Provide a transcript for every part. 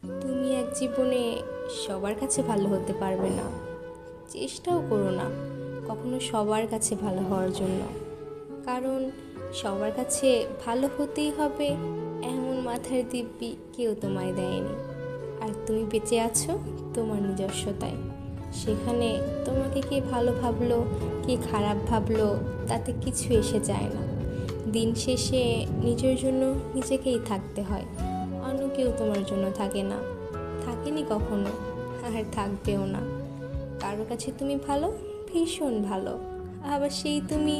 তুমি এক জীবনে সবার কাছে ভালো হতে পারবে না, চেষ্টাও করো না কখনো সবার কাছে ভালো হওয়ার জন্য। কারণ সবার কাছে ভালো হতেই হবে এমন মাথার দিব্যি কেউ তোমায় দেয়নি। আর তুমি বেঁচে আছো তোমার নিজস্বতায়। সেখানে তোমাকে কে ভালো ভাবলো কে খারাপ ভাবলো তাতে কিছু এসে যায় না। দিন শেষে নিজের জন্য নিজেকেই থাকতে হয়, অন্য কেউ তোমার জন্য থাকে না, থাকেনি কখনো, আর থাকবেও না। কারোর কাছে তুমি ভালো, ভীষণ ভালো, আবার সেই তুমি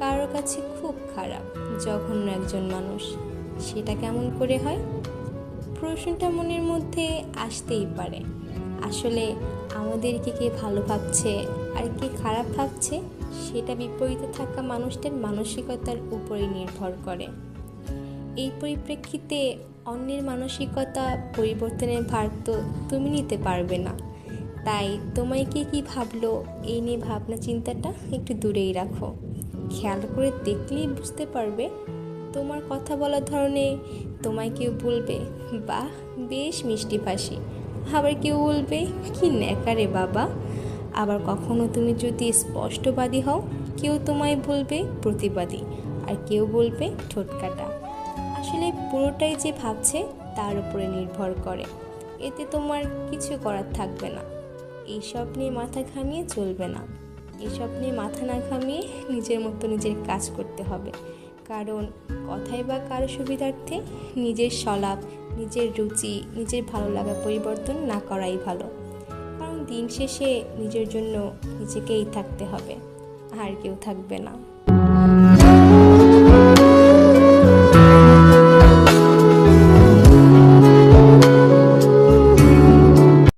কারোর কাছে খুব খারাপ, জঘন্য একজন মানুষ। সেটা কেমন করে হয়? প্রশ্নটা মনের মধ্যে আসতেই পারে। আসলে আমাদেরকে কে ভালো ভাবছে আর কে খারাপ ভাবছে সেটা বিপরীতে থাকা মানুষটার মানসিকতার উপরেই নির্ভর করে। এই পরিপ্রেক্ষিতে অন্যের মানসিকতা পরিবর্তনের ভার তো তুমি নিতে পারবে না। তাই তোমায় কে কী ভাবলো এই নিয়ে ভাবনা চিন্তাটা একটু দূরেই রাখো। খেয়াল করে দেখলেই বুঝতে পারবে তোমার কথা বলার ধরনে তোমায় কেউ বলবে, বাহ বেশ মিষ্টি ভাষী, আবার কেউ বলবে কি ন্যাকারে বাবা। আবার কখনো তুমি যদি স্পষ্টবাদী হও, কেউ তোমায় বলবে প্রতিবাদী, আর কেউ বলবে ঠোঁটকাটা। আসলে পুরোটাই যে ভাবছে তার উপরে নির্ভর করে। এতে তোমার কিছু করার থাকবে না। এইসব নিয়ে মাথা ঘামিয়ে চলবে না। এসব নিয়ে মাথা না ঘামিয়ে নিজের মতো নিজের কাজ করতে হবে। কারণ কথাই বা কারো সুবিধার্থে নিজের স্বভাব, নিজের রুচি, নিজের ভালো লাগা পরিবর্তন না করাই ভালো। কারণ দিন শেষে নিজের জন্য নিজেকেই থাকতে হবে, আর কেউ থাকবে না।